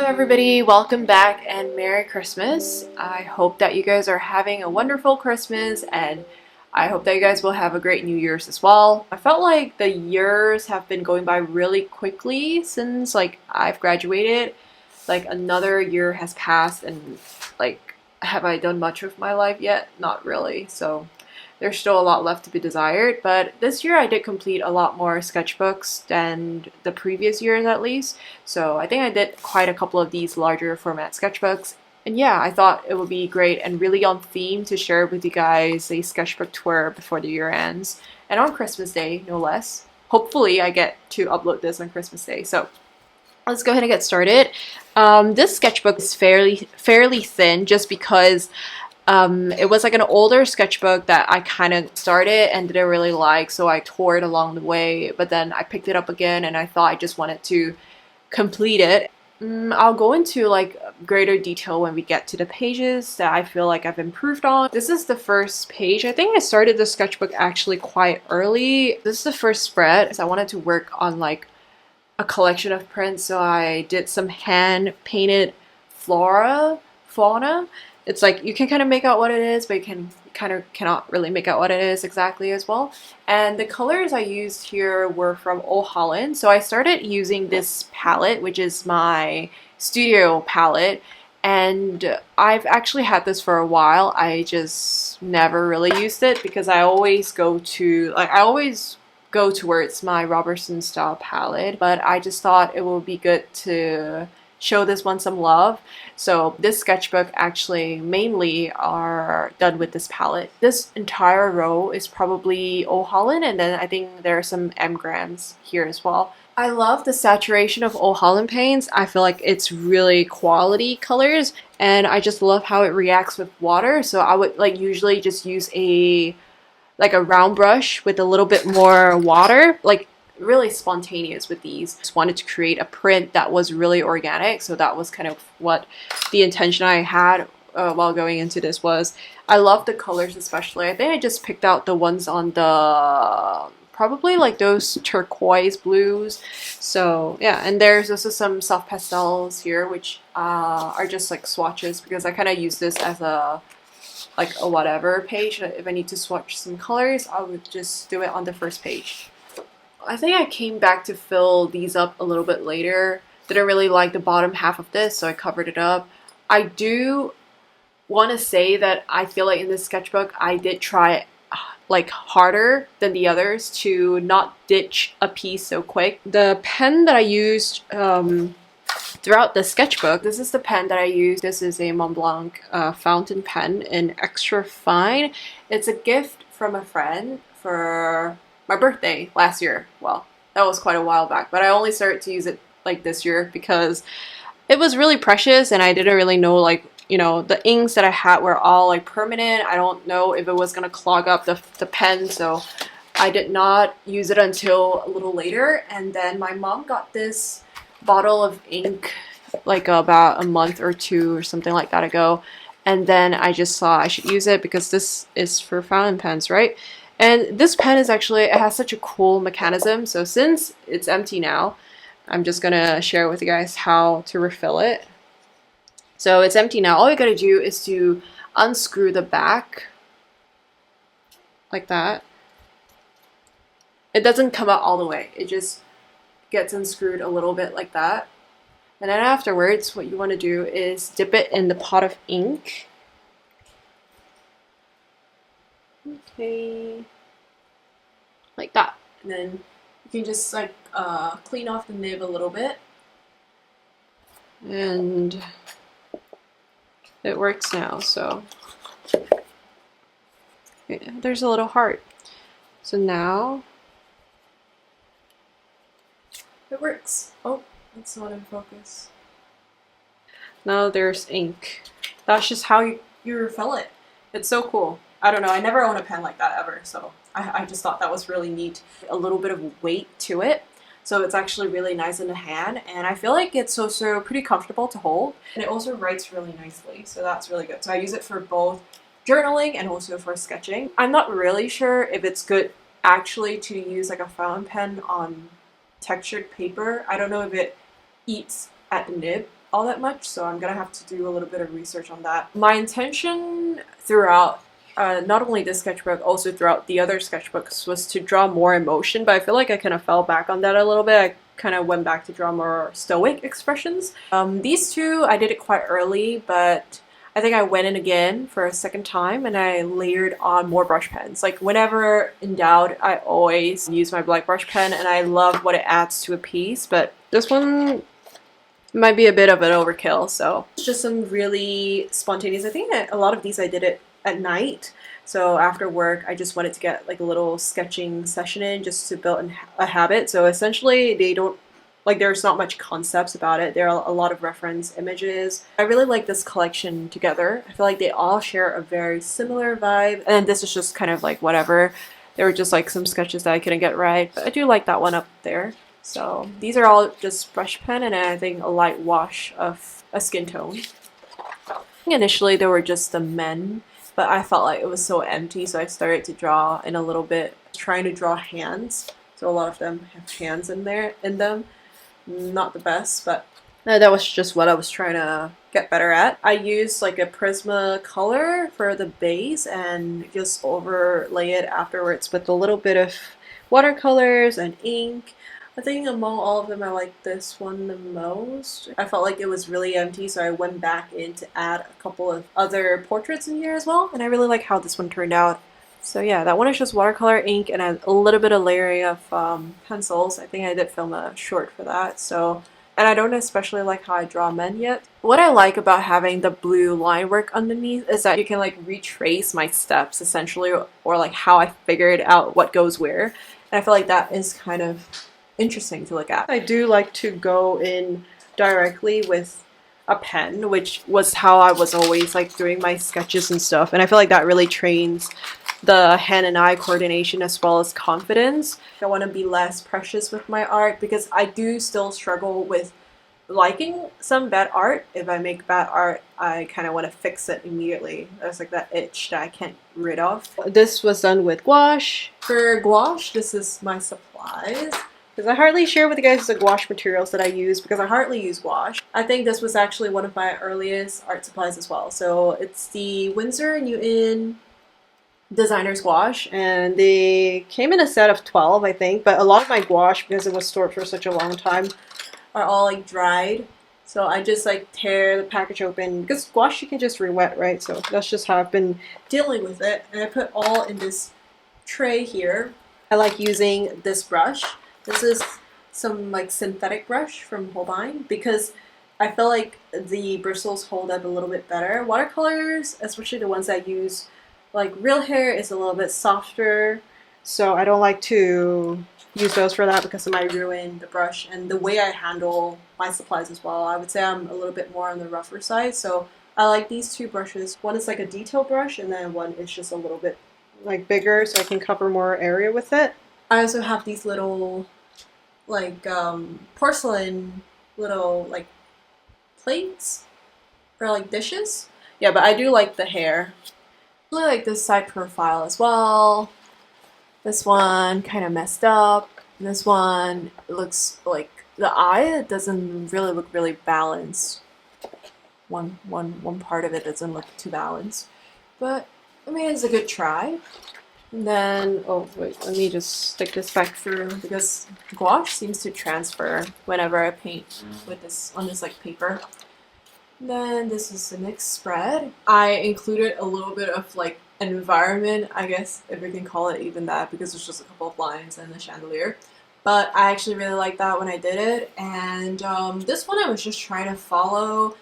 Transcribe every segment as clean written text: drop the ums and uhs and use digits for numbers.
everybody, welcome back and Merry Christmas. I hope that you guys are having a wonderful Christmas and I hope that you guys will have a great New Year's as well. I felt like the years have been going by really quickly since I've graduated. Another year has passed and have I done much with my life yet? Not really. So there's still a lot left to be desired, but this year I did complete a lot more sketchbooks than the previous years at least. So I think I did quite a couple of these larger format sketchbooks. And yeah, I thought it would be great and really on theme to share with you guys a sketchbook tour before the year ends. And on Christmas Day, no less. Hopefully I get to upload this on Christmas Day. So let's go ahead and get started. This sketchbook is fairly thin just because it was like an older sketchbook that I kind of started and didn't really like, so I tore it along the way, but then I picked it up again and I thought I just wanted to complete it. I'll go into greater detail when we get to the pages that I feel like I've improved on. This is the first page. I think I started the sketchbook actually quite early. This is the first spread, so I wanted to work on a collection of prints, so I did some hand painted fauna. It's you can kind of make out what it is, but you cannot really make out what it is exactly as well. And the colors I used here were from Old Holland. So I started using this palette, which is my studio palette. And I've actually had this for a while. I just never really used it because I always go towards my Robertson style palette. But I just thought it would be good to show this one some love. So this sketchbook actually mainly are done with this palette. This entire row is probably Old Holland, and then I think there are some M-grams here as well. I love the saturation of Old Holland paints. I feel like it's really quality colors and I just love how it reacts with water. So I would usually just use a round brush with a little bit more water, really spontaneous with these. Just wanted to create a print that was really organic, so that was kind of what the intention I had while going into this was. I love the colors especially. I think I just picked out the ones on the probably those turquoise blues. So yeah, and there's also some soft pastels here which are just swatches because I kind of use this as a whatever page. If I need to swatch some colors, I would just do it on the first page. I think I came back to fill these up a little bit later. Didn't really like the bottom half of this, so I covered it up. I do want to say that I feel like in this sketchbook I did try harder than the others to not ditch a piece so quick. The pen that I used throughout the sketchbook, this is the pen that I used. This is a Mont Blanc fountain pen in extra fine. It's a gift from a friend for my birthday last year. Well, that was quite a while back, but I only started to use it this year because it was really precious and I didn't really know the inks that I had were all permanent. I don't know if it was gonna clog up the pen, so I did not use it until a little later. And then my mom got this bottle of ink about a month or two or something like that ago, and then I just saw I should use it because this is for fountain pens, right? And this pen is actually, it has such a cool mechanism. So since it's empty now, I'm just gonna share with you guys how to refill it. So it's empty now. All you gotta do is to unscrew the back like that. It doesn't come out all the way. It just gets unscrewed a little bit like that. And then afterwards, what you wanna do is dip it in the pot of ink. Okay, like that, and then you can just clean off the nib a little bit, and it works now. So okay, there's a little heart. So now it works. Oh, it's not in focus. Now there's ink. That's just how you refill it. It's so cool. I don't know, I never owned a pen like that ever, so I just thought that was really neat. A little bit of weight to it, so it's actually really nice in the hand, and I feel like it's also pretty comfortable to hold, and it also writes really nicely, so that's really good. So I use it for both journaling and also for sketching. I'm not really sure if it's good actually to use a fountain pen on textured paper. I don't know if it eats at the nib a all that much, so I'm gonna have to do a little bit of research on that. My intention throughout not only this sketchbook, also throughout the other sketchbooks, was to draw more emotion, but I feel like I kind of fell back on that a little bit. I kind of went back to draw more stoic expressions. These two, I did it quite early, but I think I went in again for a second time and I layered on more brush pens. Like whenever in doubt, I always use my black brush pen and I love what it adds to a piece, but this one might be a bit of an overkill, so it's just some really spontaneous. I think a lot of these I did it at night, so after work I just wanted to get like a little sketching session in just to build a habit. So essentially they don't, like, there's not much concepts about it. There are a lot of reference images. I really like this collection together. I feel like they all share a very similar vibe, and this is just kind of like whatever. There were just like some sketches that I couldn't get right, but I do like that one up there. So these are all just brush pen and I think a light wash of a skin tone. Initially they were just the men, but I felt like it was so empty, so I started to draw in a little bit, trying to draw hands. So a lot of them have hands in them. Not the best, but that was just what I was trying to get better at. I used like a Prisma color for the base and just overlay it afterwards with a little bit of watercolors and ink. I think among all of them, I like this one the most. I felt like it was really empty, so I went back in to add a couple of other portraits in here as well, and I really like how this one turned out. So yeah, that one is just watercolor, ink, and a little bit of layering of pencils. I think I did film a short for that, so... And I don't especially like how I draw men yet. What I like about having the blue line work underneath is that you can like retrace my steps essentially, or like how I figured out what goes where. And I feel like that is kind of interesting to look at. I do like to go in directly with a pen, which was how I was always like doing my sketches and stuff, and I feel like that really trains the hand and eye coordination as well as confidence. I want to be less precious with my art because I do still struggle with liking some bad art. If I make bad art, I kind of want to fix it immediately. There's like that itch that I can't rid of. This was done with gouache. For gouache, this is my supplies. Because I hardly share with you guys the gouache materials that I use because I hardly use gouache. I think this was actually one of my earliest art supplies as well. So it's the Winsor Newton Designer's Gouache, and they came in a set of 12, I think, but a lot of my gouache, because it was stored for such a long time, are all like dried. So I just like tear the package open, because gouache you can just re-wet, right? So that's just how I've been dealing with it. And I put all in this tray here. I like using this brush. This is some like synthetic brush from Holbein because I feel like the bristles hold up a little bit better. Watercolors, especially the ones I use, like real hair, is a little bit softer, so I don't like to use those for that because it might ruin the brush and the way I handle my supplies as well. I would say I'm a little bit more on the rougher side, so I like these two brushes. One is like a detail brush and then one is just a little bit like bigger so I can cover more area with it. I also have these little like porcelain little like plates or like dishes. Yeah, but I do like the hair. I really like this side profile as well. This one kind of messed up. This one looks like the eye doesn't really look really balanced. One part of it doesn't look too balanced, but I mean it's a good try. And then, oh wait, let me just stick this back through because gouache seems to transfer whenever I paint with this on this like paper. And then this is the next spread. I included a little bit of like an environment, I guess if we can call it even that, because it's just a couple of lines and a chandelier. But I actually really liked that when I did it. And this one I was just trying to follow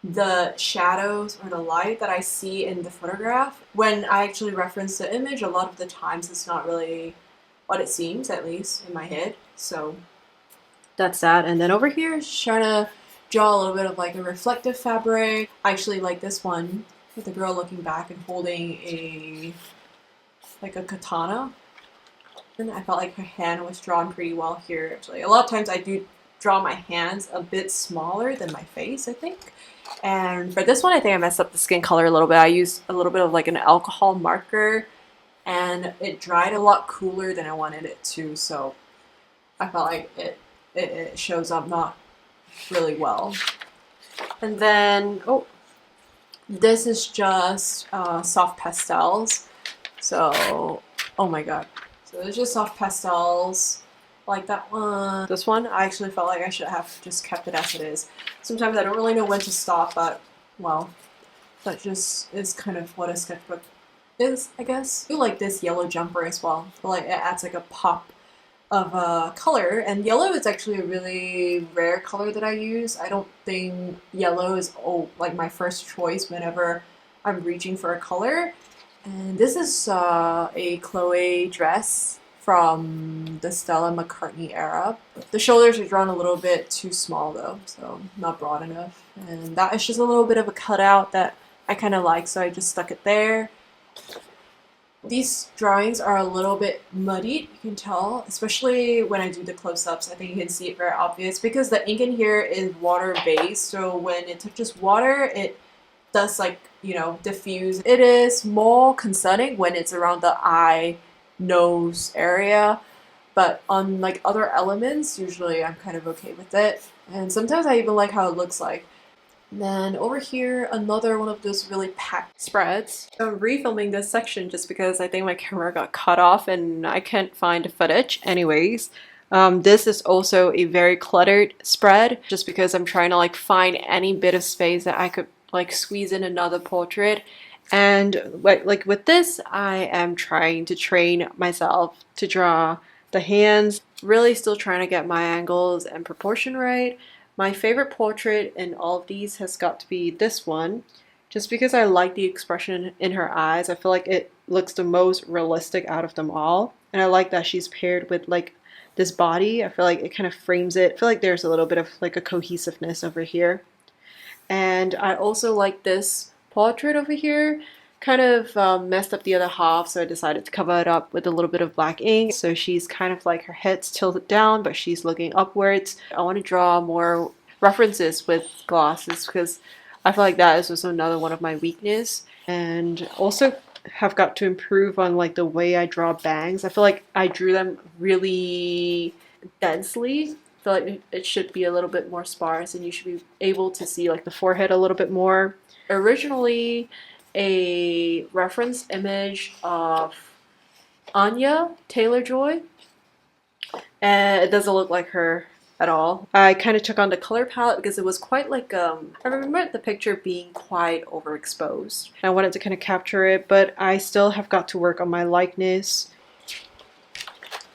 the shadows or the light that I see in the photograph. When I actually reference the image, a lot of the times it's not really what it seems, at least in my head. So that's that. And then over here, just trying to draw a little bit of like a reflective fabric. I actually like this one with the girl looking back and holding a katana. And I felt like her hand was drawn pretty well here. Actually, a lot of times I do draw my hands a bit smaller than my face, I think. And for this one, I think I messed up the skin color a little bit. I used a little bit of like an alcohol marker and it dried a lot cooler than I wanted it to. So I felt like it shows up not really well. And then, oh, this is just soft pastels. So, oh my god. So it's just soft pastels like that one. This one, I actually felt like I should have just kept it as it is. Sometimes I don't really know when to stop, but, well, that just is kind of what a sketchbook is, I guess. I do like this yellow jumper as well. I feel like it adds like a pop of color, and yellow is actually a really rare color that I use. I don't think yellow is like my first choice whenever I'm reaching for a color. And this is a Chloe dress from the Stella McCartney era. The shoulders are drawn a little bit too small though, so not broad enough. And that is just a little bit of a cutout that I kind of like, so I just stuck it there. These drawings are a little bit muddied, you can tell, especially when I do the close-ups. I think you can see it very obvious because the ink in here is water-based, so when it touches water, it does, like, you know, diffuse. It is more concerning when it's around the eye, nose area, but on, like, other elements, usually I'm kind of okay with it. And sometimes I even like how it looks like. Then over here, another one of those really packed spreads. I'm refilming this section just because I think my camera got cut off and I can't find footage. Anyways, this is also a very cluttered spread just because I'm trying to like find any bit of space that I could like squeeze in another portrait. And like with this, I am trying to train myself to draw the hands. Really still trying to get my angles and proportion right. My favorite portrait in all of these has got to be this one, just because I like the expression in her eyes. I feel like it looks the most realistic out of them all. And I like that she's paired with like this body. I feel like it kind of frames it. I feel like there's a little bit of like a cohesiveness over here. And I also like this portrait over here. Kind of messed up the other half, so I decided to cover it up with a little bit of black ink. So she's kind of like her head's tilted down, but she's looking upwards. I want to draw more references with glasses because I feel like that is also another one of my weakness. And also have got to improve on like the way I draw bangs. I feel like I drew them really densely. I feel like it should be a little bit more sparse and you should be able to see like the forehead a little bit more. Originally, a reference image of Anya Taylor-Joy, and it doesn't look like her at all. I kind of took on the color palette because it was quite like, I remember the picture being quite overexposed. I wanted to kind of capture it, but I still have got to work on my likeness.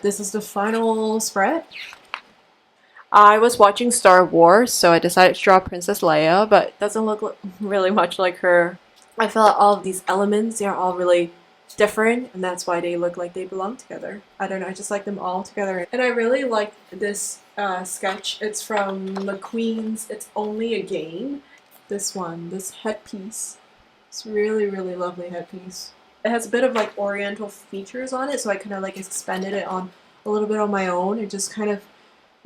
This is the final spread. I was watching Star Wars, so I decided to draw Princess Leia, but it doesn't look really much like her. I feel like all of these elements, they're all really different, and that's why they look like they belong together. I don't know, I just like them all together. And I really like this sketch. It's from McQueen's It's Only a Game. This one, this headpiece. It's really, really lovely headpiece. It has a bit of like oriental features on it, so I kind of like expanded it on a little bit on my own and just kind of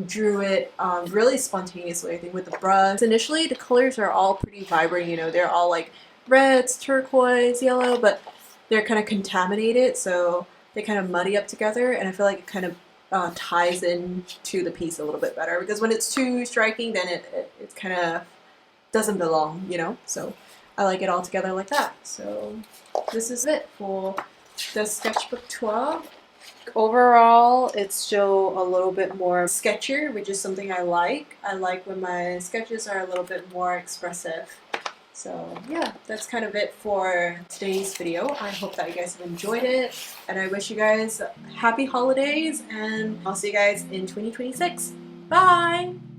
drew it really spontaneously, I think, with the brush. Initially, the colors are all pretty vibrant, you know, they're all like reds, turquoise, yellow, but they're kind of contaminated, so they kind of muddy up together, and I feel like it kind of ties in to the piece a little bit better, because when it's too striking, then it kind of doesn't belong, you know? So I like it all together like that. So this is it for the sketchbook tour. Overall, it's still a little bit more sketchier, which is something I like. I like when my sketches are a little bit more expressive. So yeah, that's kind of it for today's video. I hope that you guys have enjoyed it, and I wish you guys happy holidays, and I'll see you guys in 2026. Bye!